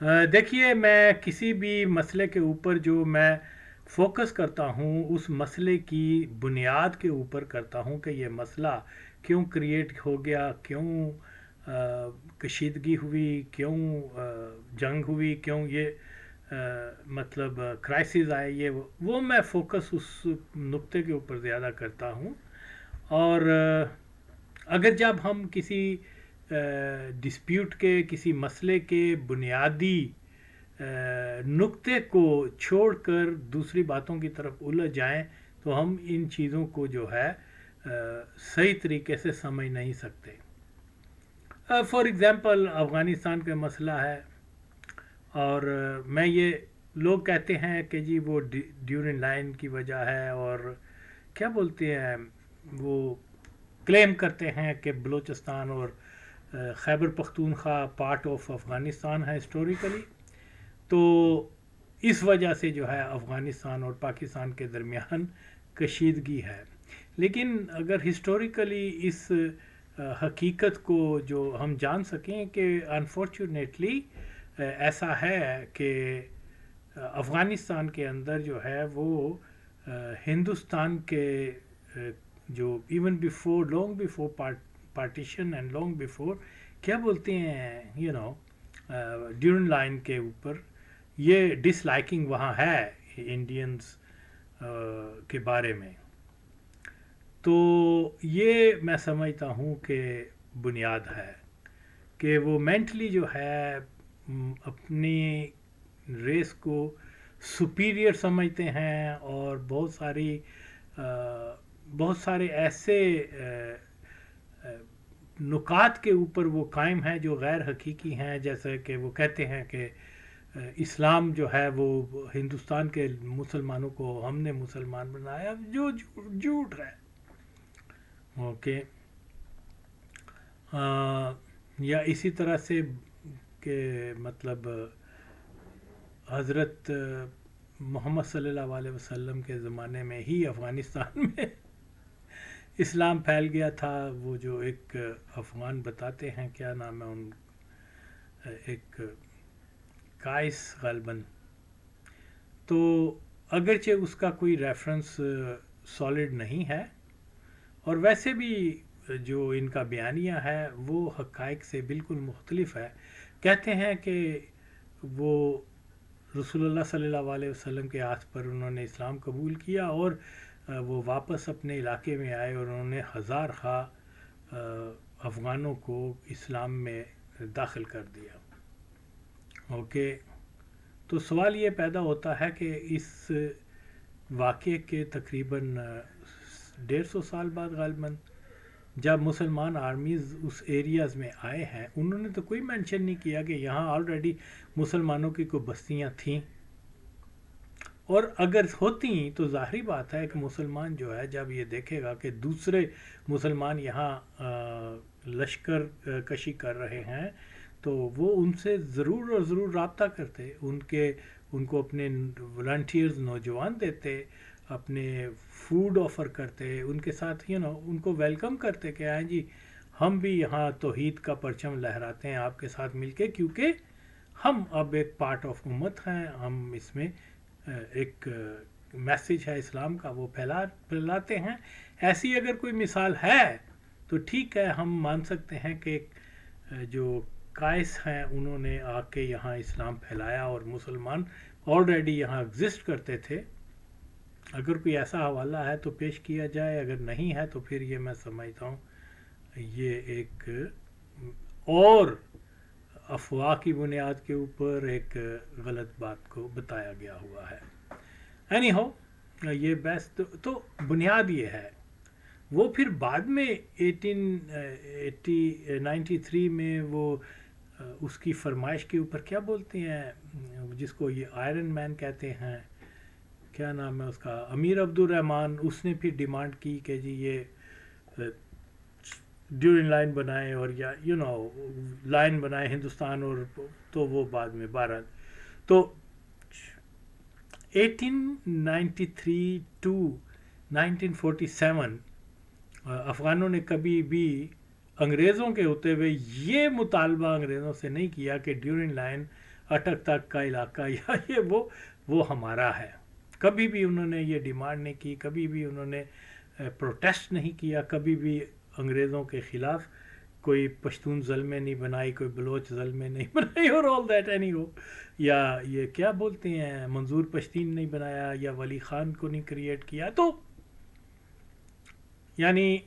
देखिए, मैं किसी भी मसले के ऊपर जो मैं फ़ोकस करता हूँ उस मसले की बुनियाद के ऊपर करता हूँ कि ये मसला क्यों क्रिएट हो गया, क्यों कशीदगी हुई, क्यों जंग हुई, क्यों ये मतलब क्राइसिस आए, ये वो मैं फ़ोकस उस नुक्ते के ऊपर ज़्यादा करता हूँ। और अगर जब हम किसी डिस्प्यूट के, किसी मसले के बुनियादी नुक्ते को छोड़कर दूसरी बातों की तरफ उलझ जाएं, तो हम इन चीज़ों को जो है सही तरीके से समझ नहीं सकते। फॉर एग्ज़ाम्पल, अफ़गानिस्तान का मसला है, और मैं ये लोग कहते हैं कि जी वो ड्यूरिंग लाइन की वजह है, और क्या बोलते हैं वो, क्लेम करते हैं कि बलूचिस्तान और खैबर पख्तूनख्वा पार्ट ऑफ अफ़गानिस्तान है हिस्टोरिकली। तो इस वजह से जो है अफ़गानिस्तान और पाकिस्तान के दरमियान कशीदगी है। लेकिन अगर हिस्टोरिकली इस हकीकत को जो हम जान सकें कि अनफॉर्चुनेटली ऐसा है कि अफ़गानिस्तान के अंदर जो है वो हिंदुस्तान के जो even before, long before partition and long before, क्या बोलते हैं, ड्यूरिंग लाइन के ऊपर ये डिसलाइकिंग वहाँ है इंडियंस के बारे में। तो ये मैं समझता हूँ कि बुनियाद है कि वो मेंटली जो है अपनी रेस को सुपीरियर समझते हैं, और बहुत सारे ऐसे नुकात के ऊपर वो कायम हैं जो गैर हकीकी हैं। जैसे कि वो कहते हैं कि इस्लाम जो है वो हिंदुस्तान के मुसलमानों को हमने मुसलमान बनाया, जो झूठ है। ओके। या इसी तरह से कि मतलब हज़रत मोहम्मद सल्लल्लाहु अलैहि वसल्लम के ज़माने में ही अफ़गानिस्तान में इस्लाम फैल गया था। वो जो एक अफ़गान बताते हैं, क्या नाम है उन, एक काइस गलबन, तो अगरचे उसका कोई रेफरेंस सॉलिड नहीं है, और वैसे भी जो इनका बयानिया है वो हक़ाइक़ से बिल्कुल मुख्तलिफ है। कहते हैं कि वो रसूलुल्लाह सल्लल्लाहु अलैहि वसल्लम के आस पर उन्होंने इस्लाम कबूल किया, और वो वापस अपने इलाके में आए और उन्होंने हज़ार खा अफ़गानों को इस्लाम में दाखिल कर दिया। ओके। तो सवाल ये पैदा होता है कि इस वाक़े के तकरीबन 150 साल बाद ग़ालिबन जब मुसलमान आर्मीज़ उस एरियाज़ में आए हैं, उन्होंने तो कोई मेंशन नहीं किया कि यहाँ ऑलरेडी मुसलमानों की कोई बस्तियाँ थीं, और अगर होती तो ज़ाहिरी बात है कि मुसलमान जो है जब ये देखेगा कि दूसरे मुसलमान यहाँ लश्कर कशी कर रहे हैं, तो वो उनसे ज़रूर और ज़रूर रब्ता करते, उनको अपने वॉलंटियर्स नौजवान देते, अपने फूड ऑफ़र करते, उनके साथ उनको वेलकम करते कि आए जी, हम भी यहाँ तौहीद का परचम लहराते हैं आपके साथ मिलके, क्योंकि हम अब एक पार्ट ऑफ उम्मत हैं, हम इसमें एक मैसेज है इस्लाम का वो फैलाते हैं। ऐसी अगर कोई मिसाल है तो ठीक है, हम मान सकते हैं कि जो काइस हैं उन्होंने आके यहाँ इस्लाम फैलाया और मुसलमान ऑलरेडी यहाँ एग्जिस्ट करते थे। अगर कोई ऐसा हवाला है तो पेश किया जाए, अगर नहीं है तो फिर ये मैं समझता हूँ ये एक और अफवाह की बुनियाद के ऊपर एक गलत बात को बताया गया हुआ है। एनी हो, ये बेस्ट तो बुनियाद ये है। वो फिर बाद में 1893 में वो उसकी फरमाइश के ऊपर क्या बोलते हैं, जिसको ये आयरन मैन कहते हैं, क्या नाम है उसका, अमीर अब्दुल रहमान, उसने फिर डिमांड की कि जी ये ड्यूरिंग लाइन बनाए, और या लाइन बनाए हिंदुस्तान, और तो वो बाद में 12, तो 1893 टू 1947 अफ़गानों ने कभी भी अंग्रेज़ों के होते हुए ये मुतालबा अंग्रेज़ों से नहीं किया कि ड्यूरिंग लाइन اٹک تک کا علاقہ یا یہ وہ ہمارا ہے. کبھی بھی انہوں نے یہ ڈیمانڈ نہیں کی, کبھی بھی انہوں نے پروٹیسٹ نہیں کیا, کبھی بھی انگریزوں کے خلاف کوئی پشتون ظلمیں نہیں بنائی, کوئی بلوچ ظلمیں نہیں بنائی, اور آل دیٹ اینی ہو, یا یہ کیا بولتے ہیں منظور پشتین نہیں بنایا, یا ولی خان کو نہیں کریٹ کیا. تو یعنی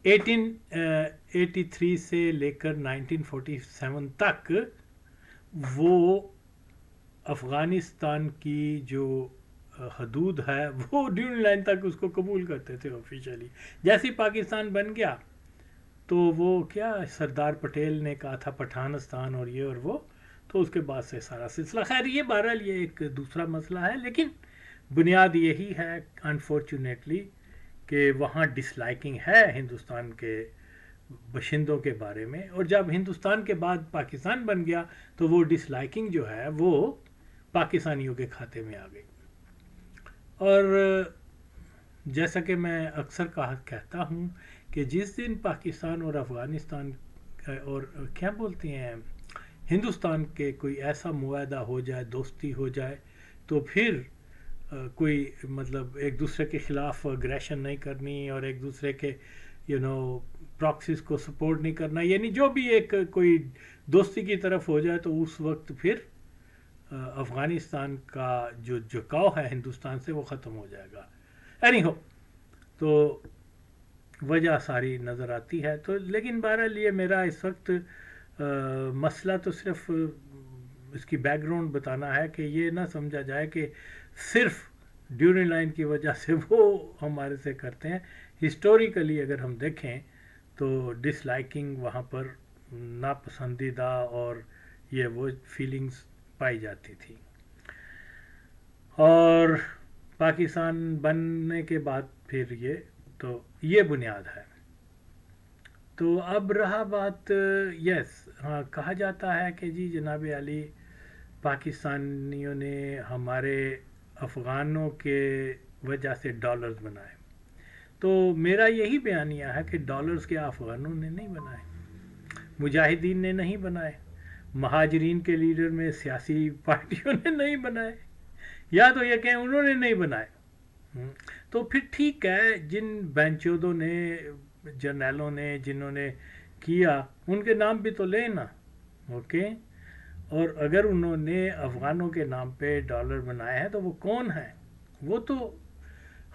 1883 سے لے کر 1947 تک وہ افغانستان کی جو حدود ہے وہ ڈیورنگ لائن تک اس کو قبول کرتے تھے آفیشیلی. جیسے پاکستان بن گیا تو وہ کیا سردار پٹیل نے کہا تھا پٹھانستان اور یہ اور وہ, تو اس کے بعد سے سارا سلسلہ. خیر یہ بہرحال یہ ایک دوسرا مسئلہ ہے, لیکن بنیاد یہی ہے انفارچونیٹلی کہ وہاں ڈس لائکنگ ہے ہندوستان کے باشندوں کے بارے میں, اور جب ہندوستان کے بعد پاکستان بن گیا تو وہ ڈس لائکنگ جو ہے وہ پاکستانیوں کے کھاتے میں آ گئی. اور جیسا کہ میں اکثر کہتا ہوں کہ جس دن پاکستان اور افغانستان اور کیا بولتے ہیں ہندوستان کے کوئی ایسا معاہدہ ہو جائے, دوستی ہو جائے, تو پھر کوئی مطلب ایک دوسرے کے خلاف اگریشن نہیں کرنی اور ایک دوسرے کے پراکسیز کو سپورٹ نہیں کرنا, یعنی جو بھی ایک کوئی دوستی کی طرف ہو جائے تو اس وقت پھر افغانستان کا جو جھکاؤ ہے ہندوستان سے وہ ختم ہو جائے گا. اینی ہو, تو وجہ ساری نظر آتی ہے. تو لیکن بہرحال یہ میرا اس وقت مسئلہ تو صرف اس کی بیک گراؤنڈ بتانا ہے کہ یہ نہ سمجھا جائے کہ صرف ڈیورنگ لائن کی وجہ سے وہ ہمارے سے کرتے ہیں. ہسٹوریکلی اگر ہم دیکھیں تو ڈس لائکنگ وہاں پر ناپسندیدہ اور یہ وہ فیلنگز پائی جاتی تھی. اور پاکستان بننے کے بعد پھر یہ بنیاد ہے. تو اب رہا بات ہاں کہا جاتا ہے کہ جی جناب علی پاکستانیوں نے ہمارے افغانوں کے وجہ سے ڈالرز بنائے. تو میرا یہی بیانیہ ہے کہ ڈالرز کے افغانوں نے نہیں بنائے, مجاہدین نے نہیں بنائے, مہاجرین کے لیڈر میں سیاسی پارٹیوں نے نہیں بنائے, یا تو یہ کہیں انہوں نے نہیں بنائے. تو پھر ٹھیک ہے, جن بینچودوں نے جرنیلوں نے جنہوں نے کیا ان کے نام بھی تو لینا, اوکے. اور اگر انہوں نے افغانوں کے نام پہ ڈالر بنائے ہیں تو وہ کون ہیں؟ وہ تو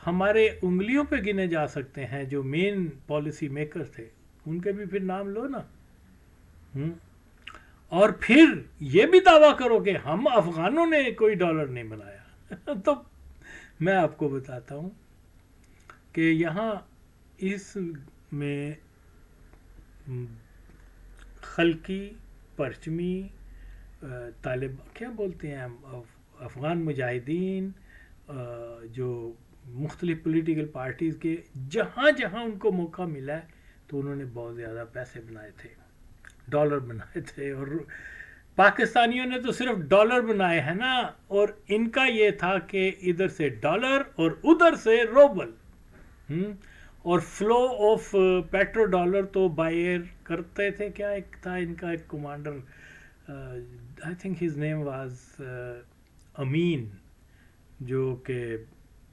ہمارے انگلیوں پہ گنے جا سکتے ہیں جو مین پالیسی میکر تھے, ان کے بھی پھر نام لو نا. اور پھر یہ بھی دعویٰ کرو کہ ہم افغانوں نے کوئی ڈالر نہیں بنایا. تو میں آپ کو بتاتا ہوں کہ یہاں اس میں خلقی پرچمی طالب کیا بولتے ہیں افغان مجاہدین جو مختلف پولیٹیکل پارٹیز کے جہاں جہاں ان کو موقع ملا ہے تو انہوں نے بہت زیادہ پیسے بنائے تھے, ڈالر بنائے تھے. اور پاکستانیوں نے تو صرف ڈالر بنائے ہیں نا, اور ان کا یہ تھا کہ ادھر سے ڈالر اور ادھر سے روبل, اور فلو آف پیٹرو ڈالر تو بائی ایئر کرتے تھے. کیا ایک تھا ان کا ایک commander, I think his name was Amin, جو کہ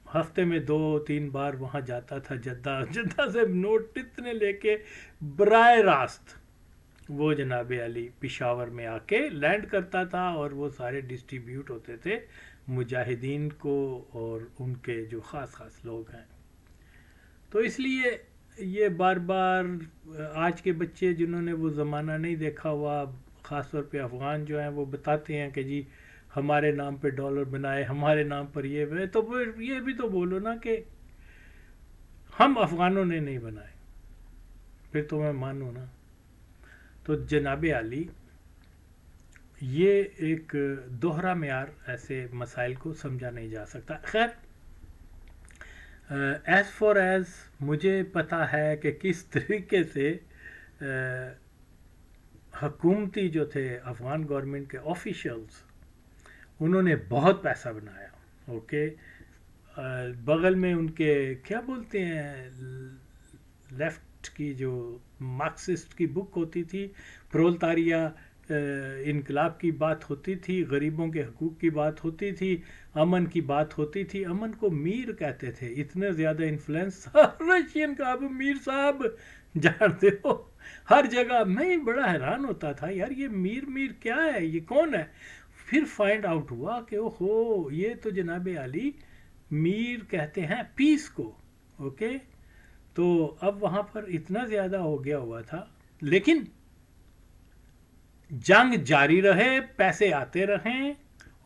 ہفتے میں 2-3 بار وہاں جاتا تھا جدہ سے نوٹ اتنے لے کے براہ راست وہ جناب علی پشاور میں آ کے لینڈ کرتا تھا, اور وہ سارے ڈسٹریبیوٹ ہوتے تھے مجاہدین کو اور ان کے جو خاص لوگ ہیں. تو اس لیے یہ بار بار آج کے بچے جنہوں نے وہ زمانہ نہیں دیکھا ہوا, خاص طور پہ افغان جو ہیں, وہ بتاتے ہیں کہ جی ہمارے نام پہ ڈالر بنائے, ہمارے نام پر یہ بنے. تو پھر یہ بھی تو بولو نا کہ ہم افغانوں نے نہیں بنائے, پھر تو میں مانوں نا. تو جناب علی یہ ایک دوہرا معیار ایسے مسائل کو سمجھا نہیں جا سکتا. خیر ایز فار ایز مجھے پتہ ہے کہ کس طریقے سے حکومتی جو تھے افغان گورنمنٹ کے آفیشلز, انہوں نے بہت پیسہ بنایا. اوکے, بغل میں ان کے کیا بولتے ہیں لیفٹ کی جو مارکسسٹ کی بک ہوتی تھی, پرولتاریا انقلاب کی بات ہوتی تھی، غریبوں کے حقوق کی بات ہوتی تھی، امن کی بات ہوتی تھی، امن کو میر کہتے تھے، اتنے زیادہ انفلوئنس تھا رشین کا، اب میر صاحب جانتے ہو ہر جگہ. میں بڑا حیران ہوتا تھا یار یہ میر کیا ہے، یہ کون ہے؟ پھر فائنڈ آؤٹ ہوا کہ اوہو یہ تو جناب علی میر کہتے ہیں پیس کو. اوکے، تو اب وہاں پر اتنا زیادہ ہو گیا ہوا تھا، لیکن جنگ جاری رہے، پیسے آتے رہیں.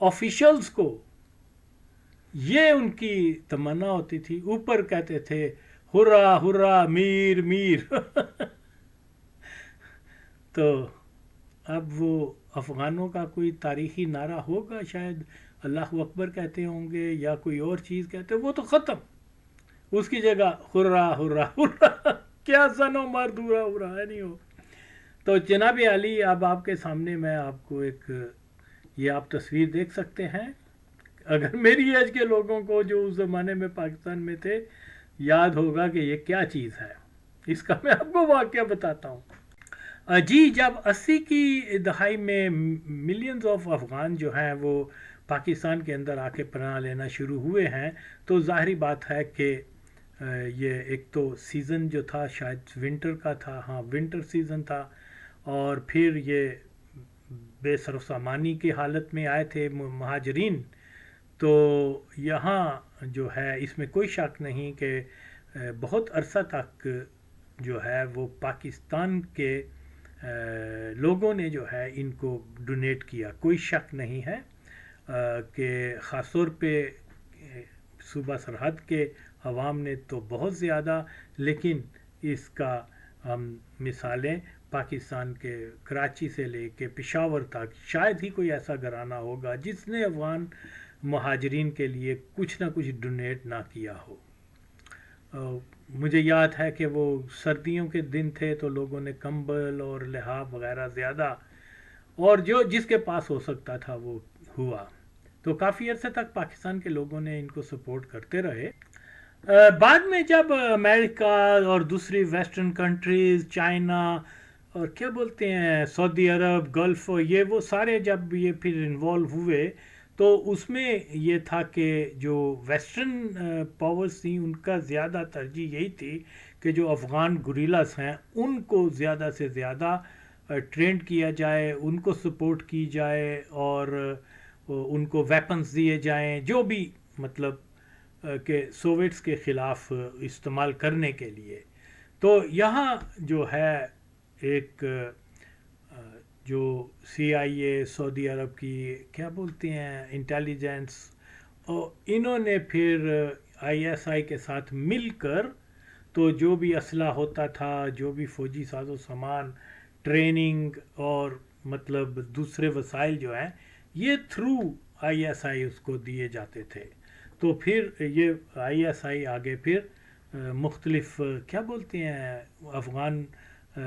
آفیشلز کو یہ ان کی تمنا ہوتی تھی، اوپر کہتے تھے ہرا ہرا میر میر تو اب وہ افغانوں کا کوئی تاریخی نعرہ ہوگا شاید، اللہ اکبر کہتے ہوں گے یا کوئی اور چیز کہتے، وہ تو ختم. اس کی جگہ ہرا ہرا ہرا کیا زنو مرد ہرا ہرا ہے نہیں ہو. تو جناب علی اب آپ کے سامنے میں آپ کو ایک یہ آپ تصویر دیکھ سکتے ہیں. اگر میری ایج کے لوگوں کو جو اس زمانے میں پاکستان میں تھے یاد ہوگا کہ یہ کیا چیز ہے، اس کا میں آپ کو واقعہ بتاتا ہوں. جی، جب 80 کی دہائی میں ملینز آف افغان جو ہیں وہ پاکستان کے اندر آ کے پناہ لینا شروع ہوئے ہیں، تو ظاہری بات ہے کہ یہ ایک تو سیزن جو تھا شاید ونٹر کا تھا، ہاں ونٹر سیزن تھا، اور پھر یہ بے سر و سامانی کی حالت میں آئے تھے مہاجرین. تو یہاں جو ہے اس میں کوئی شک نہیں کہ بہت عرصہ تک جو ہے وہ پاکستان کے لوگوں نے جو ہے ان کو ڈونیٹ کیا، کوئی شک نہیں ہے کہ خاص طور پہ صوبہ سرحد کے عوام نے تو بہت زیادہ، لیکن اس کا ہم مثالیں پاکستان کے کراچی سے لے کے پشاور تک شاید ہی کوئی ایسا گھرانہ ہوگا جس نے افغان مہاجرین کے لیے کچھ نہ کچھ ڈونیٹ نہ کیا ہو. مجھے یاد ہے کہ وہ سردیوں کے دن تھے تو لوگوں نے کمبل اور لحاف وغیرہ زیادہ، اور جو جس کے پاس ہو سکتا تھا وہ ہوا. تو کافی عرصے تک پاکستان کے لوگوں نے ان کو سپورٹ کرتے رہے. بعد میں جب امریکہ اور دوسری ویسٹرن کنٹریز، چائنا اور کیا بولتے ہیں سعودی عرب، گلف، یہ وہ سارے جب یہ پھر انوالو ہوئے، تو اس میں یہ تھا کہ جو ویسٹرن پاورز تھیں ان کا زیادہ ترجیح یہی تھی کہ جو افغان گوریلاز ہیں ان کو زیادہ سے زیادہ ٹرینڈ کیا جائے، ان کو سپورٹ کی جائے، اور ان کو ویپنز دیے جائیں جو بھی مطلب کہ سوویٹس کے خلاف استعمال کرنے کے لیے. تو یہاں جو ہے ایک جو سی آئی اے سعودی عرب کی کیا بولتے ہیں انٹیلیجنس، اور انہوں نے پھر آئی ایس آئی کے ساتھ مل کر تو جو بھی اسلحہ ہوتا تھا، جو بھی فوجی ساز و سامان، ٹریننگ اور مطلب دوسرے وسائل جو ہیں یہ تھرو آئی ایس آئی اس کو دیے جاتے تھے. تو پھر یہ آئی ایس آئی آگے پھر مختلف کیا بولتے ہیں افغان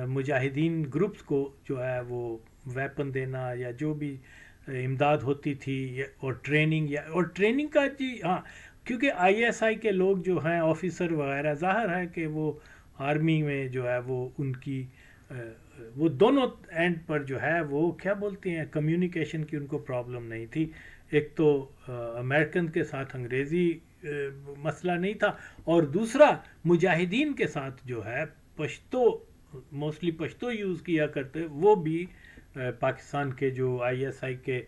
مجاہدین گروپس کو جو ہے وہ ویپن دینا یا جو بھی امداد ہوتی تھی، اور ٹریننگ کا جی ہاں، کیونکہ آئی ایس آئی کے لوگ جو ہیں آفیسر وغیرہ ظاہر ہے کہ وہ آرمی میں جو ہے وہ ان کی وہ دونوں اینڈ پر جو ہے وہ کیا بولتے ہیں کمیونیکیشن کی ان کو پرابلم نہیں تھی. ایک تو امریکن کے ساتھ انگریزی مسئلہ نہیں تھا، اور دوسرا مجاہدین کے ساتھ جو ہے پشتو، موسٹلی پشتو یوز کیا کرتے، وہ بھی پاکستان کے جو آئی ایس آئی کے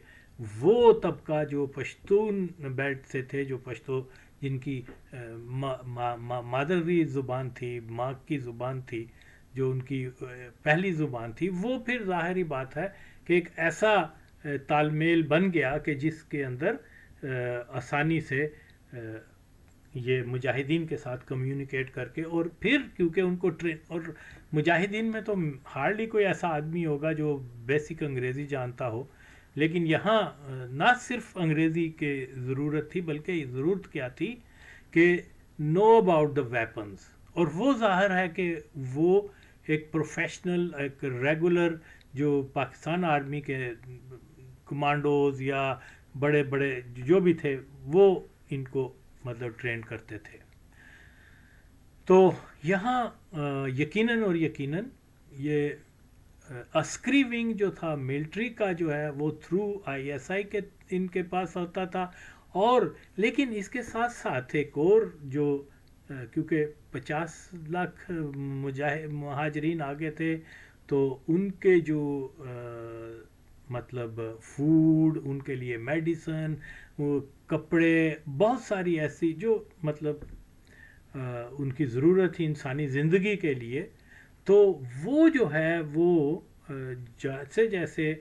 وہ طبقہ جو پشتون بیلٹ سے تھے، جو پشتو جن کی مادری زبان تھی، ماں کی زبان تھی، جو ان کی پہلی زبان تھی، وہ پھر ظاہری بات ہے کہ ایک ایسا تال میل بن گیا کہ جس کے اندر آسانی سے یہ مجاہدین کے ساتھ کمیونیکیٹ کر کے، اور پھر کیونکہ ان کو اور مجاہدین میں تو ہارڈلی کوئی ایسا آدمی ہوگا جو بیسک انگریزی جانتا ہو، لیکن یہاں نہ صرف انگریزی کی ضرورت تھی بلکہ ضرورت کیا تھی کہ نو اباؤٹ دا ویپنز. اور وہ ظاہر ہے کہ وہ ایک پروفیشنل، ایک ریگولر جو پاکستان آرمی کے کمانڈوز یا بڑے بڑے جو بھی تھے وہ ان کو مطلب ٹرین کرتے تھے. تو یہاں یقیناً یہ अस्करी विंग जो था मिलिट्री का जो है वो थ्रू आईएसआई के इनके पास होता था। और लेकिन इसके साथ साथ एक और जो क्योंकि 50 लाख महाजरीन आ गए थे, तो उनके जो मतलब फूड, उनके लिए मेडिसन, वो कपड़े, बहुत सारी ऐसी जो मतलब उनकी ज़रूरत थी इंसानी ज़िंदगी के लिए, तो वो जो है वो जैसे जैसे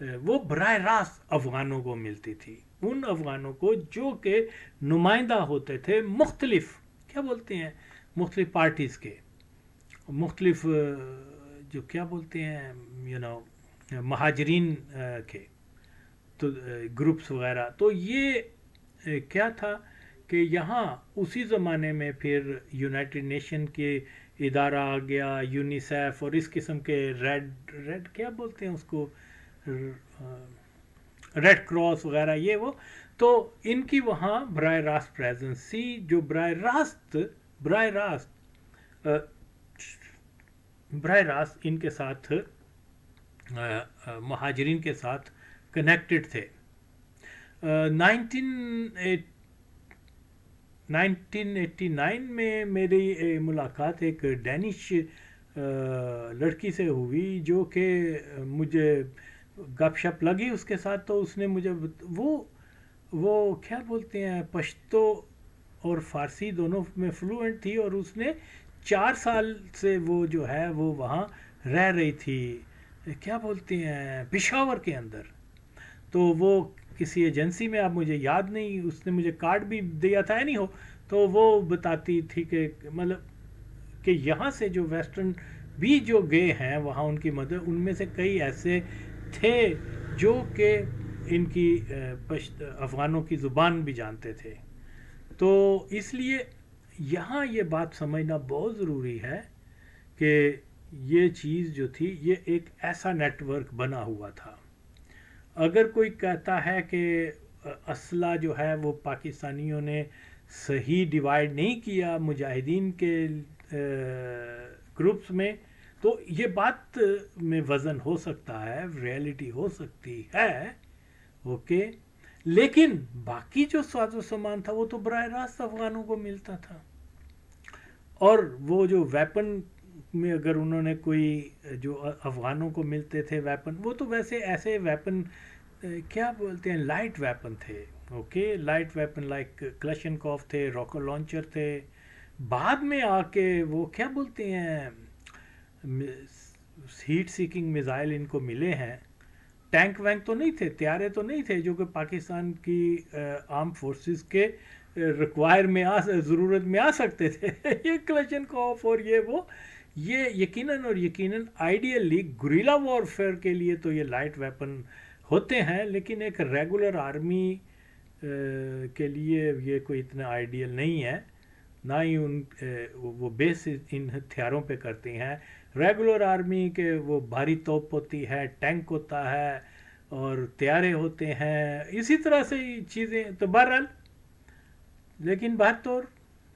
वो बराह रास्त अफ़गानों को मिलती थी, उन अफ़गानों को जो कि नुमाइंदा होते थे मुख्तलिफ़, क्या बोलते हैं, मुख्तलिफ़ पार्टीज़ के, मुख्तलिफ़ जो क्या बोलते हैं महाजरीन के तो ग्रुप्स वगैरह। तो ये क्या था कि यहाँ उसी ज़माने में फिर यूनाइटेड नेशन के इदारा आ गया, यूनिसेफ और इस किस्म के रेड क्या बोलते हैं उसको, रेड क्रॉस वगैरह ये वो, तो इनकी वहाँ बराह रास्त प्रेजेंस थी, जो बराह रास्त इनके साथ महाजरीन के साथ कनेक्टेड थे। 1989 में मेरी मुलाकात एक डैनिश लड़की से हुई जो कि मुझे गपशप लगी उसके साथ। तो उसने मुझे वो क्या बोलते हैं, पश्तो और फ़ारसी दोनों में फ्लुएंट थी, और उसने 4 साल से वो जो है वो वहाँ रह रही थी, क्या बोलते हैं, पेशावर के अंदर। तो वो किसी एजेंसी में, अब मुझे याद नहीं, उसने मुझे कार्ड भी दिया था नहीं हो, तो वो बताती थी कि मतलब कि यहाँ से जो वेस्टर्न भी जो गए हैं वहाँ उनकी मदद, उनमें से कई ऐसे थे जो कि इनकी अफ़गानों की ज़ुबान भी जानते थे। तो इसलिए यहाँ ये बात समझना बहुत ज़रूरी है कि ये चीज़ जो थी ये एक ऐसा नेटवर्क बना हुआ था। अगर कोई कहता है कि असला जो है वो पाकिस्तानियों ने सही डिवाइड नहीं किया मुजाहिदीन के ग्रुप्स में, तो ये बात में वज़न हो सकता है, रियलिटी हो सकती है, ओके। लेकिन बाकी जो साजो सामान था वो तो बराह रास्त अफ़गानों को मिलता था। और वो जो वेपन में अगर उन्होंने कोई जो अफ़गानों को मिलते थे वेपन, वो तो वैसे ऐसे वेपन क्या बोलते हैं, लाइट वेपन थे, ओके, लाइट वेपन लाइक क्लशनकॉफ थे, रॉकेट लॉन्चर थे। बाद में आके वो क्या बोलते हैं, हीट सीकिंग मिसाइल इनको मिले हैं। टैंक वैंक तो नहीं थे, त्यारे तो नहीं थे जो कि पाकिस्तान की आर्म फोर्सेस के रिक्वायर में ज़रूरत में आ सकते थे। ये क्लशनकॉफ और ये यकीनन आइडियली गुरिल्ला वॉरफेयर के लिए तो ये लाइट वेपन होते हैं, लेकिन एक रेगुलर आर्मी के लिए ये कोई इतना आइडियल नहीं है, ना ही वो बेस इन हथियारों पे करती हैं। रेगुलर आर्मी के वो भारी तोप होती है, टैंक होता है और त्यारे होते हैं, इसी तरह से चीज़ें। तो बहरहाल, लेकिन बात तो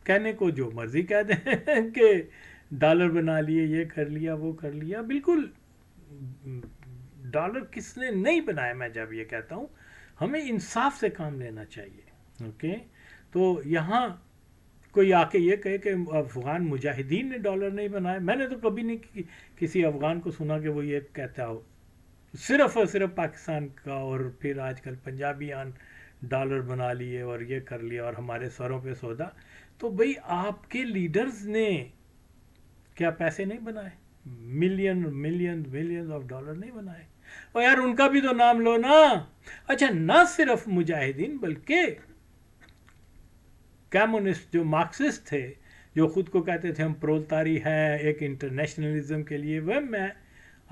कहने को जो मर्ज़ी कह दें कि डॉलर बना लिए, ये कर लिया, वो कर लिया, बिल्कुल डॉलर किसने नहीं बनाया। मैं जब ये कहता हूँ हमें इंसाफ से काम लेना चाहिए, ओके। तो यहाँ कोई आके ये कहे कि अफ़गान मुजाहिदीन ने डॉलर नहीं बनाया, मैंने तो कभी नहीं किसी अफ़गान को सुना कि वो ये कहता हो। सिर्फ़ और सिर्फ पाकिस्तान का और फिर आजकल पंजाबियान डॉलर बना लिए और ये कर लिया और हमारे सरों पे सौदा। तो भाई आपके लीडर्स ने क्या पैसे नहीं बनाए, मिलियन ऑफ डॉलर नहीं बनाए? और यार उनका भी तो नाम लो ना। अच्छा, ना सिर्फ मुजाहिदीन बल्कि कम्युनिस्ट जो मार्क्सिस्ट थे, जो ख़ुद को कहते थे हम प्रोलतारी हैं एक इंटरनेशनलिज्म के लिए, वह मैं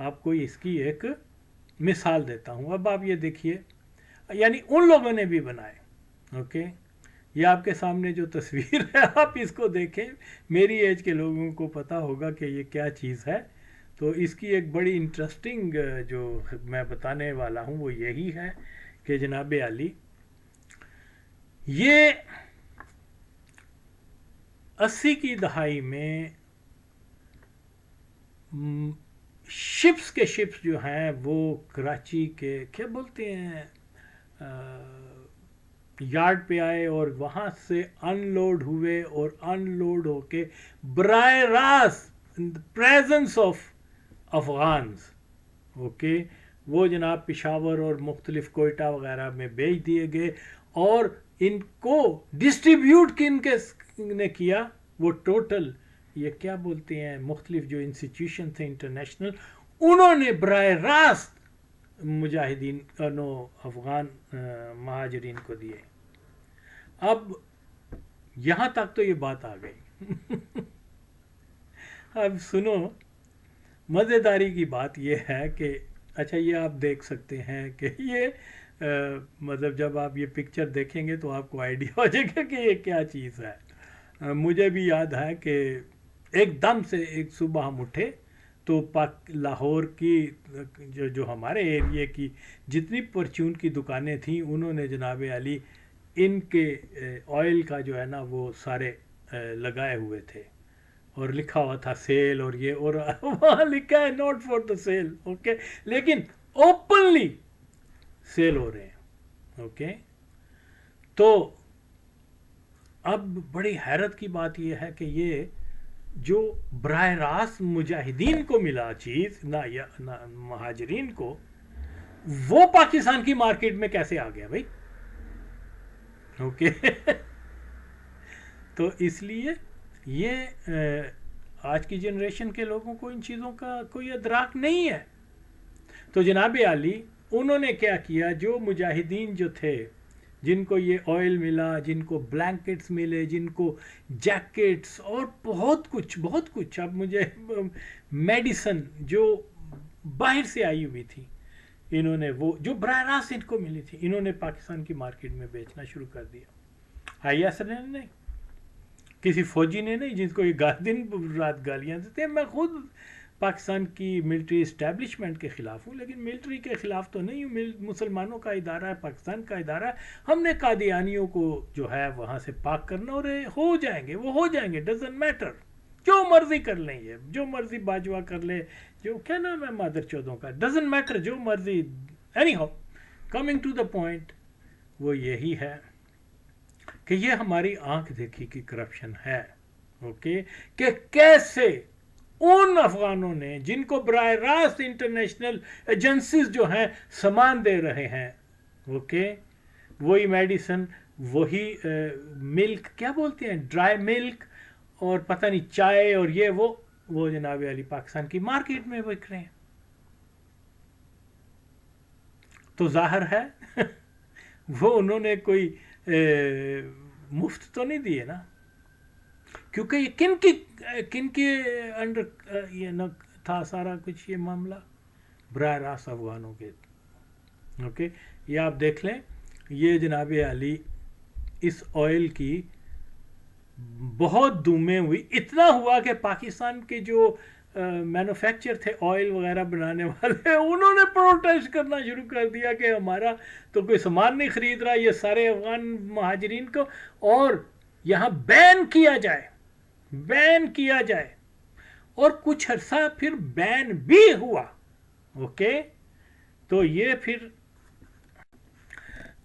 आपको इसकी एक मिसाल देता हूँ। अब आप ये देखिए, यानी उन लोगों ने भी बनाए, ओके। ये आपके सामने जो तस्वीर है आप इसको देखें, मेरी एज के लोगों को पता होगा कि ये क्या चीज़ है। तो इसकी एक बड़ी इंटरेस्टिंग जो मैं बताने वाला हूँ वो यही है कि जनाब अली, ये 80 की दहाई में शिप्स के शिप्स जो हैं वो कराची के क्या बोलते हैं यार्ड पे आए और वहाँ से अनलोड हुए और अनलोड होके बराह रास्त in the presence of Afghans, okay, वो जनाब पेशावर और मुख्तलिफ कोयटा वगैरह में बेच दिए गए और इनको डिस्ट्रीब्यूट किनके ने किया, वो टोटल ये क्या बोलते हैं मुख्तलिफ जो इंस्टीट्यूशन थे इंटरनेशनल, उन्होंने बराह रास्त मुजाहिदीन नो अफ़गान महाजरीन को दिए। अब यहाँ तक तो ये बात आ गई। अब सुनो, मज़ेदारी की बात ये है कि अच्छा ये आप देख सकते हैं कि ये मतलब जब आप ये पिक्चर देखेंगे तो आपको आइडिया हो जाएगा कि ये क्या चीज़ है। मुझे भी याद है कि एकदम से एक सुबह हम उठे तो लाहौर की जो हमारे एरिए की जितनी परचून की दुकानें थीं उन्होंने जनाब अली इनके ऑयल का जो है ना वो सारे लगाए हुए थे और लिखा हुआ था सेल और ये, और वहाँ लिखा है not for the sale, okay, लेकिन ओपनली सेल हो रहे हैं, ओके। तो अब बड़ी हैरत की बात यह है कि ये जो बराह रास्त मुजाहिदीन को मिला चीज़ ना महाजरीन को, वो पाकिस्तान की मार्केट में कैसे आ गया भाई, ओके। तो इसलिए ये आज की जनरेशन के लोगों को इन चीज़ों का कोई अदराक नहीं है। तो जनाब आली उन्होंने क्या किया, जो मुजाहिदीन जो थे जिनको ये ऑयल मिला, जिनको ब्लैंकेट्स मिले, जिनको जैकेट्स और बहुत कुछ अब मुझे मेडिसन जो बाहर से आई हुई थी, इन्होंने वो जो बराह रास्त इनको मिली थी इन्होंने पाकिस्तान की मार्केट में बेचना शुरू कर दिया। IS ने नहीं, किसी फौजी ने नहीं, जिसको ये दिन रात गालियाँ देते हैं। मैं खुद पाकिस्तान की मिलिट्री इस्टेब्लिशमेंट के ख़िलाफ़ हूँ, लेकिन मिलिट्री के ख़िलाफ़ तो नहीं हूँ। मुसलमानों का इदारा है, पाकिस्तान का इदारा है। हमने कादियानियों को जो है वहाँ से पाक करना, और हो जाएंगे, वो हो जाएंगे, डजंट मैटर, जो मर्ज़ी कर लें, ये जो मर्ज़ी बाजवा कर ले, जो क्या नाम है मादर चौधों का, डजंट मैटर, जो मर्ज़ी। Anyhow, coming to the point, वो यही है कि ये हमारी आंख देखी की करप्शन है, ओके, कि कैसे उन अफगानों ने जिनको बराह रास्त इंटरनेशनल एजेंसीज जो हैं सामान दे रहे हैं, ओके, वही मेडिसन, वही मिल्क, क्या बोलते हैं, ड्राई मिल्क, और पता नहीं चाय, और ये वो जनाब अली पाकिस्तान की मार्केट में बिक रहे हैं। तो जाहिर है वो उन्होंने कोई मुफ्त तो नहीं दिए ना, क्योंकि ये किन के अंडर ये न था सारा कुछ, ये मामला बराह रास्त अफगानों के, ओके। ये आप देख लें, ये जनाब अली इस ऑयल की बहुत धूमें हुई, इतना हुआ कि पाकिस्तान के जो मैन्युफैक्चर थे ऑयल वगैरह बनाने वाले, उन्होंने प्रोटेस्ट करना शुरू कर दिया कि हमारा तो कोई सामान नहीं खरीद रहा ये सारे अफगान महाजरीन को, और यहाँ बैन किया जाए। और कुछ अर्सा फिर बैन भी हुआ, ओके। तो ये फिर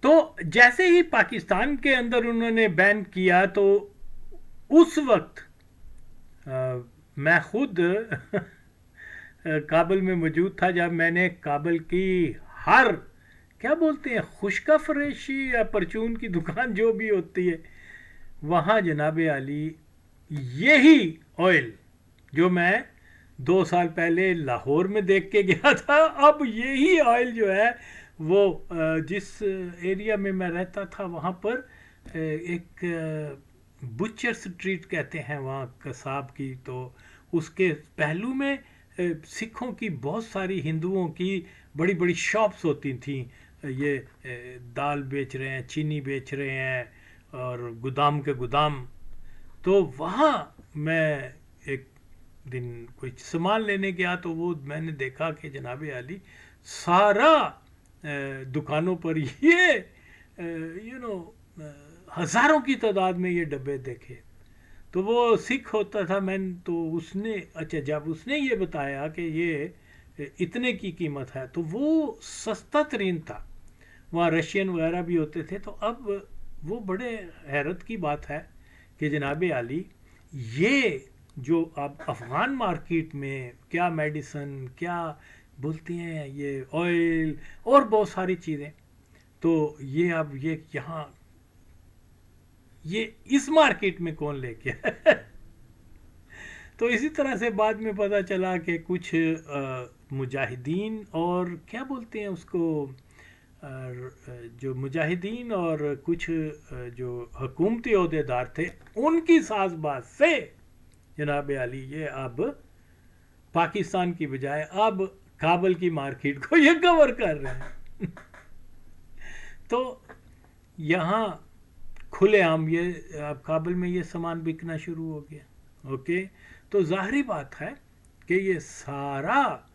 तो जैसे ही पाकिस्तान के अंदर उन्होंने बैन किया, तो उस वक्त मैं खुद काबुल में मौजूद था, जब मैंने काबुल की हर क्या बोलते हैं खुशका फरेशी या परचून की दुकान जो भी होती है, वहाँ जनाब आली यही ऑयल जो मैं 2 साल पहले लाहौर में देख के गया था, अब यही ऑयल जो है वो जिस एरिया में मैं रहता था वहाँ पर एक बुचर स्ट्रीट कहते हैं वहाँ कसाब की, तो उसके पहलू में सिखों की बहुत सारी, हिंदुओं की बड़ी बड़ी शॉप्स होती थी, ये दाल बेच रहे हैं, चीनी बेच रहे हैं, और गोदाम के गोदाम। तो वहाँ मैं एक दिन कुछ सामान लेने गया, तो वो मैंने देखा कि जनाब आली सारा दुकानों पर ये हज़ारों की तादाद में ये डब्बे देखे। तो वो सिख होता था, मैं तो उसने अच्छा जब उसने ये बताया कि ये इतने की कीमत है, तो वो सस्ता तरीन था। वहाँ रशियन वगैरह भी होते थे। तो अब वो बड़े हैरत की बात है कि जनाब आली ये जो अब अफ़गान मार्केट में क्या मेडिसन, क्या बोलते हैं, ये ऑयल और बहुत सारी चीज़ें, तो ये अब ये यहाँ ये इस मार्केट में कौन लेके आया? तो इसी तरह से बाद में पता चला कि कुछ मुजाहिदीन और क्या बोलते हैं उसको, जो मुजाहिदीन और कुछ जो हुकूमती अहदेदार थे, उनकी साज़बाज़ से जनाब आली ये अब पाकिस्तान की बजाय अब काबुल की मार्केट को ये कवर कर रहे हैं। तो यहाँ खुलेआम ये अब काबुल में ये सामान बिकना शुरू हो गया। ओके, तो ज़ाहरी बात है कि ये सारा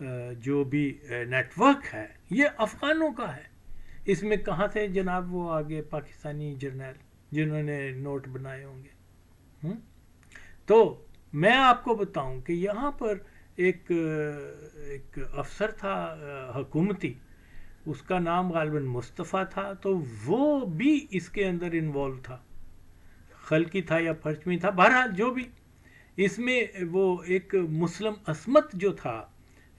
जो भी नेटवर्क है ये अफ़गानों का है। इसमें कहाँ से जनाब वो आगे पाकिस्तानी जर्नल जिन्होंने नोट बनाए होंगे। तो मैं आपको बताऊं कि यहाँ पर एक अफसर था हुकूमती, उसका नाम गालिबन मुस्तफ़ा था, तो वो भी इसके अंदर इन्वॉल्व था, खलकी था या फर्चमी था, बहरहाल जो भी। इसमें वो एक मुस्लिम असमत जो था,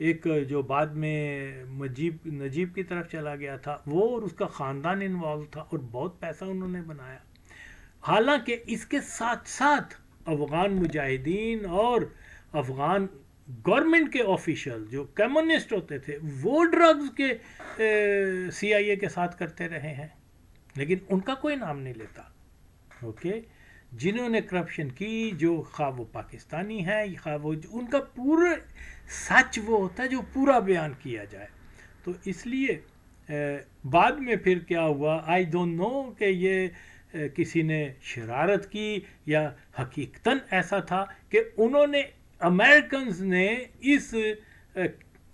एक जो बाद में नजीब की तरफ चला गया था, वो और उसका ख़ानदान इन्वॉल्व था और बहुत पैसा उन्होंने बनाया। हालांकि इसके साथ साथ अफ़गान मुजाहिदीन और अफ़गान गवर्नमेंट के ऑफिशियल जो कम्युनिस्ट होते थे, वो ड्रग्स के CIA के साथ करते रहे हैं, लेकिन उनका कोई नाम नहीं लेता। ओके, जिन्होंने करप्शन की, जो खा वो पाकिस्तानी है, खा वो उनका पूरा सच वो होता है जो पूरा बयान किया जाए। तो इसलिए बाद में फिर क्या हुआ, आई डोंट नो कि ये किसी ने शरारत की या हकीकतन ऐसा था कि उन्होंने अमेरिकन्स ने इस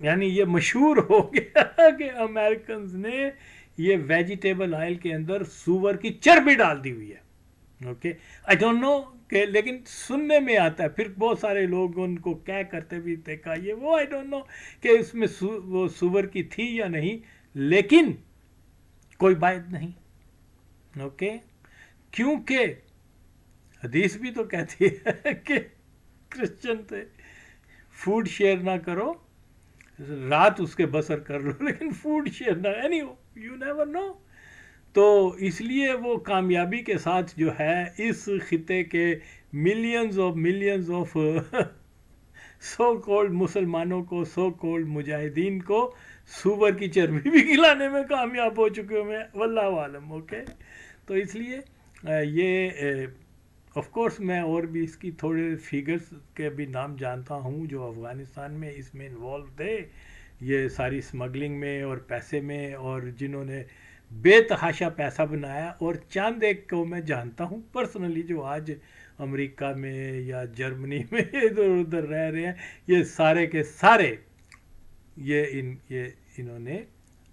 यानी ये मशहूर हो गया कि अमेरिकन्स ने ये वेजिटेबल ऑयल के अंदर सूअर की चर्बी डाल दी हुई है। ओके, आई डोंट नो कि, लेकिन सुनने में आता है, फिर बहुत सारे लोग उनको क्या करते भी देखा ये वो, आई डोंट नो कि इसमें वो सूअर की थी या नहीं, लेकिन कोई बात नहीं। ओके, क्योंकि हदीस भी तो कहती है कि क्रिश्चियन थे, फूड शेयर ना करो, रात उसके बसर कर लो, लेकिन फूड शेयर ना, एनी यू नेवर नो। तो इसलिए वो कामयाबी के साथ जो है इस खिते के मिलियंस ऑफ सो कॉल्ड मुसलमानों को, सो कॉल्ड मुजाहिदीन को सूअर की चर्बी भी खिलाने में कामयाब हो चुके हैं, वल्लाहु आलम। ओके, तो इसलिए ये ऑफ कोर्स मैं और भी इसकी थोड़े फिगर्स के भी नाम जानता हूँ जो अफ़गानिस्तान में इसमें इन्वॉल्व थे, ये सारी स्मगलिंग में और पैसे में, और जिन्होंने बेतहाशा पैसा बनाया। और चंद एक को मैं जानता हूँ पर्सनली जो आज अमेरिका में या जर्मनी में इधर उधर रह रहे हैं, ये सारे के सारे ये इन्होंने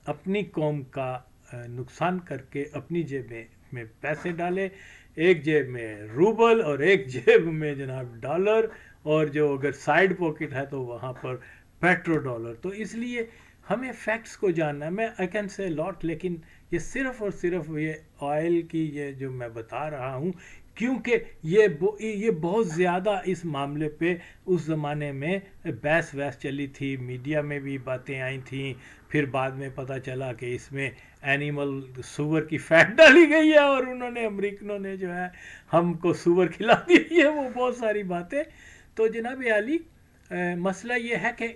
अपनी कौम का नुकसान करके अपनी जेब में पैसे डाले, एक जेब में रूबल और एक जेब में जनाब डॉलर, और जो अगर साइड पॉकेट है तो वहाँ पर पेट्रो डॉलर। तो इसलिए हमें फैक्ट्स को जानना है। मैं आई कैन से लॉट, लेकिन ये सिर्फ़ और सिर्फ ये ऑयल की ये जो मैं बता रहा हूँ, क्योंकि ये बहुत ज़्यादा इस मामले पे उस ज़माने में बहस चली थी, मीडिया में भी बातें आई थी, फिर बाद में पता चला कि इसमें एनिमल सूअर की फैट डाली गई है और उन्होंने अमेरिकनों ने जो है हमको सूअर खिला दी है, वो बहुत सारी बातें। तो जनाब आली मसला ये है कि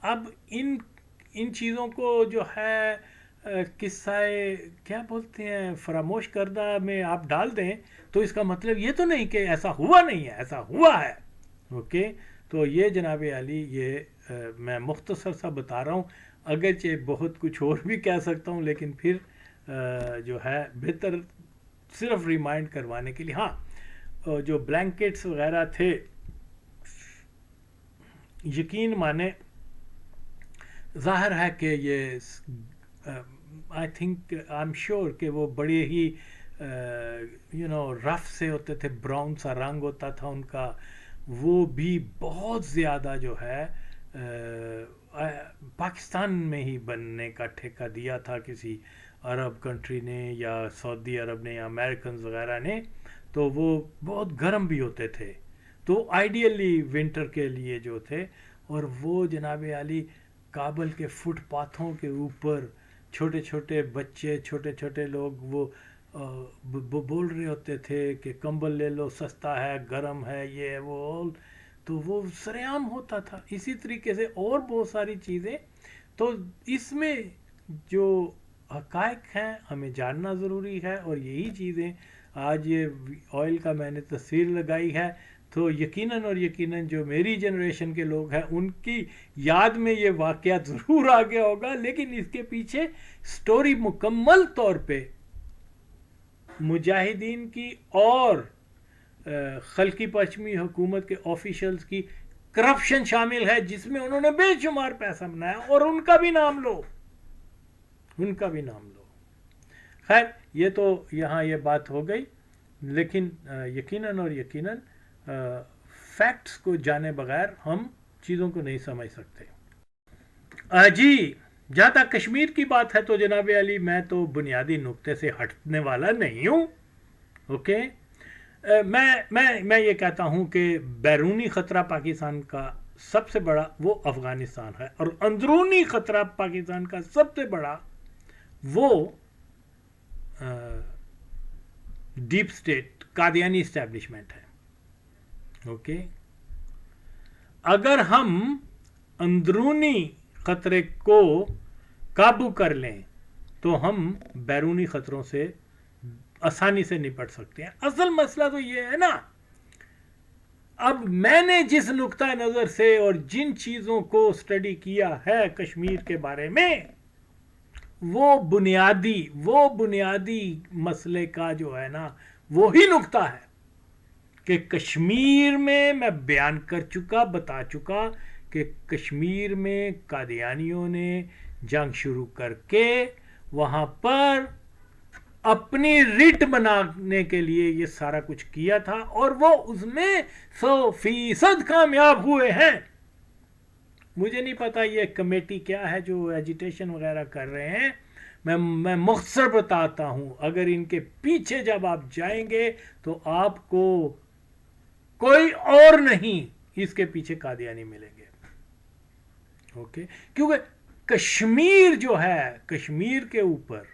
अब इन चीज़ों को जो है किस्साए क्या बोलते हैं फरामोश करदा में आप डाल दें, तो इसका मतलब ये तो नहीं कि ऐसा हुआ नहीं है, ऐसा हुआ है। ओके, तो ये जनाब आली ये मैं मुख्तसर सा बता रहा हूँ, अगरचे बहुत कुछ और भी कह सकता हूँ, लेकिन फिर जो है बेहतर सिर्फ रिमाइंड करवाने के लिए। हाँ, जो ब्लैंकेट्स वगैरह थे, यकीन माने ज़ाहिर है कि ये I think I am sure कि वो बड़े ही रफ से होते थे, ब्राउन सा रंग होता था उनका, वो भी बहुत ज़्यादा जो है पाकिस्तान में ही बनने का ठेका दिया था किसी अरब कंट्री ने या सऊदी अरब ने या अमेरिकन वगैरह ने, तो वो बहुत गर्म भी होते थे, तो आइडियली विंटर के लिए जो थे। और वो जनाब आली काबल के फुटपाथों के ऊपर छोटे छोटे बच्चे, छोटे छोटे लोग वो बोल रहे होते थे कि कंबल ले लो, सस्ता है, गर्म है, ये है वो। तो वो सरेआम होता था। इसी तरीके से और बहुत सारी चीज़ें। तो इसमें जो हक़ाइक़ हैं हमें जानना ज़रूरी है, और यही चीज़ें आज ये ऑयल का मैंने तस्वीर लगाई है, तो यकीनन और यकीनन जो मेरी जनरेशन के लोग हैं उनकी याद में ये वाक़या ज़रूर आ गया होगा, लेकिन इसके पीछे स्टोरी मुकम्मल तौर पे मुजाहिदीन की और खल्की पश्चिमी हुकूमत के ऑफिशियल्स की करप्शन शामिल है, जिसमें उन्होंने बेशुमार पैसा बनाया, और उनका भी नाम लो, उनका भी नाम लो। खैर, ये तो यहाँ ये बात हो गई, लेकिन यकीनन और यकीनन फैक्ट्स को जाने बगैर हम चीज़ों को नहीं समझ सकते। जी, जहाँ तक कश्मीर की बात है तो जनाब अली मैं तो बुनियादी नुक्ते से हटने वाला नहीं हूँ। ओके, मैं ये कहता हूँ कि बैरूनी ख़तरा पाकिस्तान का सबसे बड़ा वो अफ़गानिस्तान है, और अंदरूनी ख़तरा पाकिस्तान का सबसे बड़ा वो डीप स्टेट कादियानी इस्टेब्लिशमेंट है। ओके, अगर हम अंदरूनी ख़तरे को काबू कर लें तो हम बैरूनी ख़तरों से आसानी से निपट सकते हैं। असल मसला तो ये है ना, अब मैंने जिस नुक्ता नज़र से और जिन चीज़ों को स्टडी किया है कश्मीर के बारे में, वो बुनियादी मसले का जो है ना वही नुक्ता है कि कश्मीर में मैं बयान बता चुका कि कश्मीर में कादियानियों ने जंग शुरू करके वहाँ पर अपनी रिट बनाने के लिए ये सारा कुछ किया था, और वो उसमें 100% कामयाब हुए हैं। मुझे नहीं पता ये कमेटी क्या है जो एजिटेशन वगैरह कर रहे हैं, मैं मुख्तसर बताता हूँ। अगर इनके पीछे जब आप जाएंगे तो आपको कोई और नहीं इसके पीछे कादियानी मिलेंगे। ओके, क्योंकि कश्मीर जो है, कश्मीर के ऊपर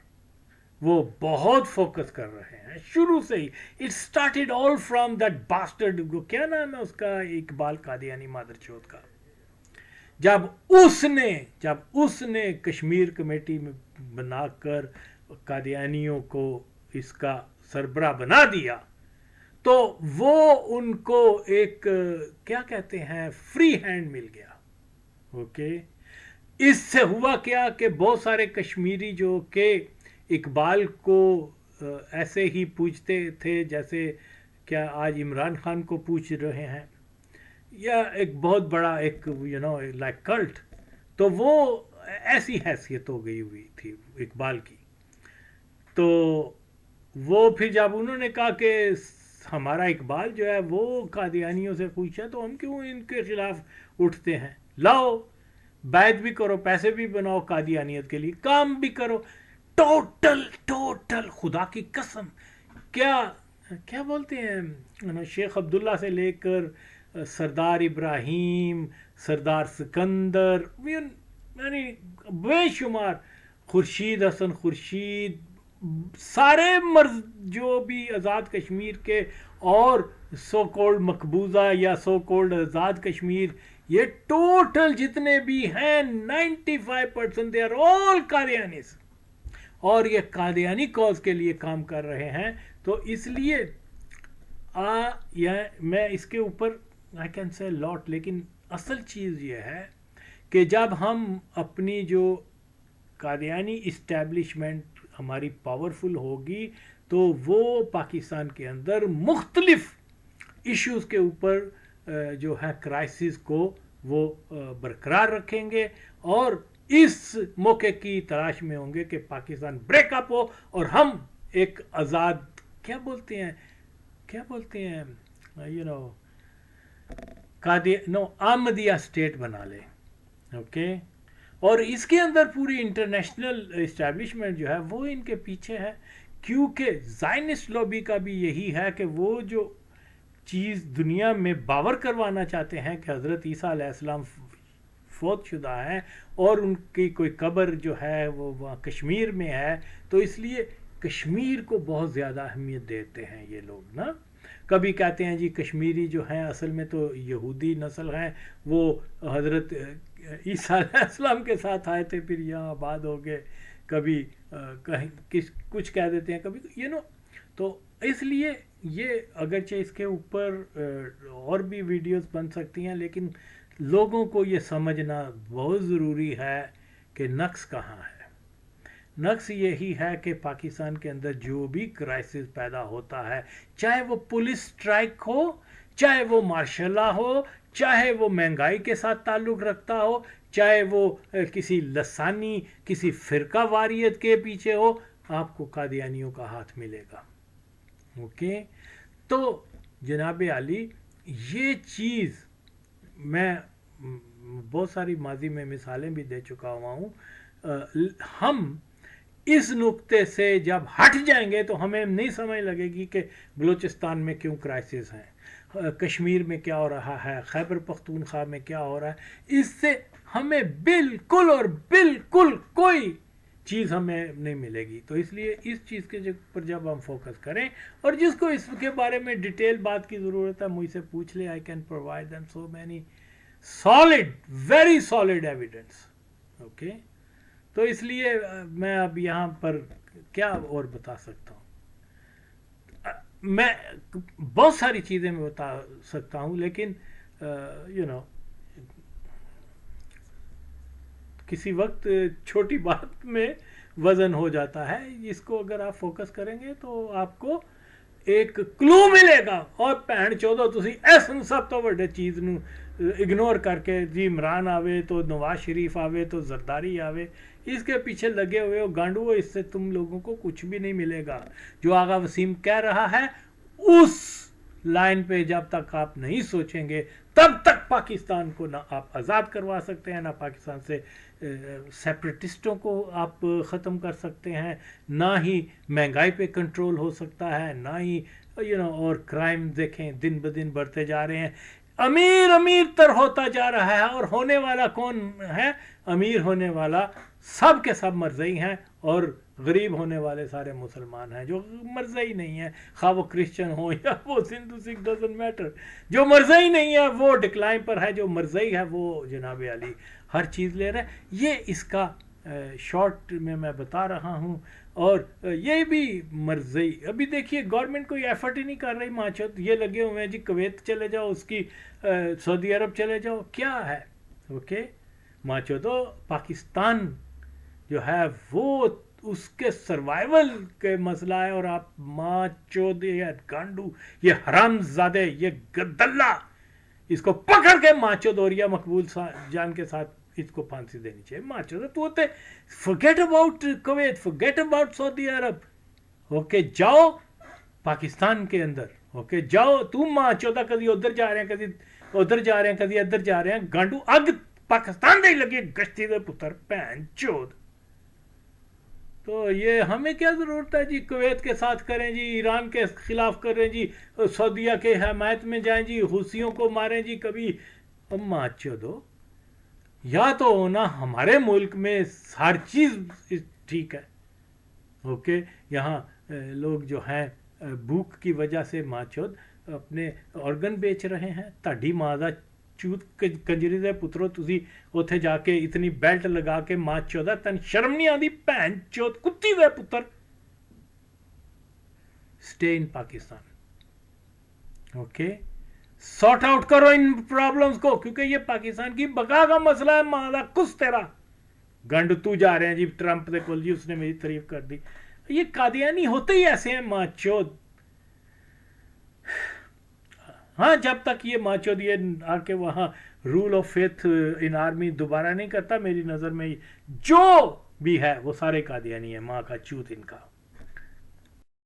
वो बहुत फोकस कर रहे हैं शुरू से ही। It started all from that bastard, क्या नाम है उसका, इकबाल कादियानी मादरचोद का। जब उसने कश्मीर कमेटी में बनाकर कादियानियों को इसका सरबरा बना दिया, तो वो उनको एक क्या कहते हैं फ्री हैंड मिल गया। ओके, इससे हुआ क्या कि बहुत सारे कश्मीरी जो कि इकबाल को ऐसे ही पूछते थे जैसे क्या आज इमरान खान को पूछ रहे हैं, या एक बहुत बड़ा एक लाइक कल्ट, तो वो ऐसी हैसियत हो गई हुई थी इकबाल की। तो वो फिर जब उन्होंने कहा कि हमारा इकबाल जो है वो कादियानियों से खुश है, तो हम क्यों इनके खिलाफ उठते हैं, लाओ बैत भी करो, पैसे भी बनाओ कादियानियत के लिए, काम भी करो। टोटल खुदा की कसम, क्या बोलते हैं, शेख अब्दुल्ला से लेकर सरदार इब्राहिम, सरदार सिकंदर, यानी बेशुमार, खुर्शीद हसन खुर्शीद, सारे मर्द जो भी आज़ाद कश्मीर के और सो कॉल्ड मकबूजा या सो कॉल्ड आज़ाद कश्मीर, ये टोटल जितने भी हैं 95% दे आर ऑल कादियानीज, और ये कादियानी कॉज के लिए काम कर रहे हैं। तो इसलिए मैं इसके ऊपर आई कैन से लॉट, लेकिन असल चीज़ ये है कि जब हम अपनी जो कादियानी इस्टेब्लिशमेंट हमारी पावरफुल होगी, तो वो पाकिस्तान के अंदर मुख्तलिफ इश्यूज़ के ऊपर जो है क्राइसिस को वो बरकरार रखेंगे, और इस मौके की तलाश में होंगे कि पाकिस्तान ब्रेकअप हो और हम एक आज़ाद क्या बोलते हैं आमदिया स्टेट बना लें। ओके। और इसके अंदर पूरी इंटरनेशनल इस्टेब्लिशमेंट जो है वो इनके पीछे है, क्योंकि ज़ायनिस्ट लॉबी का भी यही है कि वो जो चीज़ दुनिया में बावर करवाना चाहते हैं कि हज़रत ईसा अलैहिस्सलाम फौत शुदा हैं और उनकी कोई कब्र जो है वो वहाँ कश्मीर में है, तो इसलिए कश्मीर को बहुत ज़्यादा अहमियत देते हैं ये लोग ना। कभी कहते हैं जी कश्मीरी जो हैं असल में तो यहूदी नस्ल हैं, वो हज़रत ईसा अलैहिस्सलाम के साथ आए थे फिर यहाँ आबाद हो गए, कभी कहीं कुछ कह देते हैं कभी तो इसलिए ये अगरचे इसके ऊपर और भी वीडियोस बन सकती हैं, लेकिन लोगों को ये समझना बहुत ज़रूरी है कि नक्स कहाँ है। नक्स यही है कि पाकिस्तान के अंदर जो भी क्राइसिस पैदा होता है, चाहे वो पुलिस स्ट्राइक हो, चाहे वो मार्शल लॉ हो, चाहे वो महंगाई के साथ ताल्लुक़ रखता हो, चाहे वो किसी लसानी किसी फ़िरका वारियत के पीछे हो, आपको कादियानियों का हाथ मिलेगा। ओके। तो जनाब आली ये चीज़ मैं बहुत सारी माजी में मिसालें भी दे चुका हुआ हूँ। हम इस नुक्ते से जब हट जाएंगे तो हमें नहीं समझ लगेगी कि बलूचिस्तान में क्यों क्राइसिस हैं, कश्मीर में क्या हो रहा है, खैबर पख्तूनख्वा में क्या हो रहा है। इससे हमें बिल्कुल और बिल्कुल कोई चीज़ हमें नहीं मिलेगी। तो इसलिए इस चीज़ के पर जब हम फोकस करें, और जिसको इसके बारे में डिटेल बात की ज़रूरत है मुझसे पूछ ले, I can provide them so many solid very solid evidence. Okay. तो इसलिए मैं अब यहाँ पर क्या और बता सकता हूँ, मैं बहुत सारी चीज़ें मैं बता सकता हूँ, लेकिन किसी वक्त छोटी बात में वज़न हो जाता है। इसको अगर आप फोकस करेंगे तो आपको एक क्लू मिलेगा। और भैन चौदह तुसी ऐसा सब तो बड़े चीज़ नू इग्नोर करके जी इमरान आवे तो नवाज शरीफ आवे तो जरदारी आवे, इसके पीछे लगे हुए हो गांडू, इससे तुम लोगों को कुछ भी नहीं मिलेगा। जो आगा वसीम कह रहा है उस लाइन पे जब तक आप नहीं सोचेंगे तब तक पाकिस्तान को ना आप आज़ाद करवा सकते हैं, ना पाकिस्तान से सेपरेटिस्टों को आप ख़त्म कर सकते हैं, ना ही महंगाई पे कंट्रोल हो सकता है, ना ही और क्राइम देखें दिन ब दिन बढ़ते जा रहे हैं। अमीर अमीर तर होता जा रहा है, और होने वाला कौन है? अमीर होने वाला सब के सब मरज़ई हैं, और गरीब होने वाले सारे मुसलमान हैं जो मरज़ई नहीं है, खा वो क्रिश्चियन हो या वो हिंदू सिख डजंट मैटर। जो मरज़ई नहीं है वो डिक्लाइन पर है, जो मरज़ई है वो जनाब अली हर चीज़ ले रहा है। ये इसका शॉर्ट में मैं बता रहा हूँ। और ये भी मरज़ई, अभी देखिए गवर्नमेंट कोई एफर्ट ही नहीं कर रही। माचो ये लगे हुए हैं जी कवैत चले जाओ, उसकी सऊदी अरब चले जाओ, क्या है। ओके। माचो तो पाकिस्तान जो है वो उसके सर्वाइवल के मसला है, और आप माँ चौधे या गांडू, ये हरामजादे, ये गद्दल्ला, इसको पकड़ के माँ चौधोरिया मकबूल जान के साथ इसको फांसी देनी चाहिए। माँ चौधे तो होते forget about Kuwait, forget about Saudi Arab. Okay, जाओ पाकिस्तान के अंदर, ओके जाओ। तुम माँ चौदह कभी उधर जा रहे हैं, कभी उधर जा रहे हैं, कभी इधर जा रहे हैं। गांडू अग पाकिस्तान दे लगे गश्ती दे पुत्र भैन चोद। तो ये हमें क्या ज़रूरत है जी कुवैत के साथ करें जी, ईरान के ख़िलाफ़ करें जी, सऊदीया के हमायत में जाएं जी, हुसियों को मारें जी। कभी अम्मा दो या तो होना हमारे मुल्क में हर चीज़ ठीक है। ओके, यहाँ लोग जो हैं भूख की वजह से माचोद अपने ऑर्गन बेच रहे हैं। ताड़ी मादा चूत कंजरी दे पुत्रो, तुसी उथे जाके इतनी बेल्ट लगा के माँ चौदह तन शर्म नहीं आती भैन चौथ कुत्ती दे पुत्र। Stay in Pakistan. Okay, sort out करो इन प्रॉब्लम्स को, क्योंकि ये पाकिस्तान की बका का मसला है। मादा कुछ तेरा गंड तू जा रहे हैं जी ट्रंप दे कोल जी, उसने मेरी तारीफ कर दी। ये कादियानी होते ही ऐसे हैं माँ चौथ। हाँ, जब तक ये माचो दिए आके वहाँ rule of faith in army दोबारा नहीं करता, मेरी नज़र में जो भी है वो सारे कादियानी है। माँ का चूत इनका।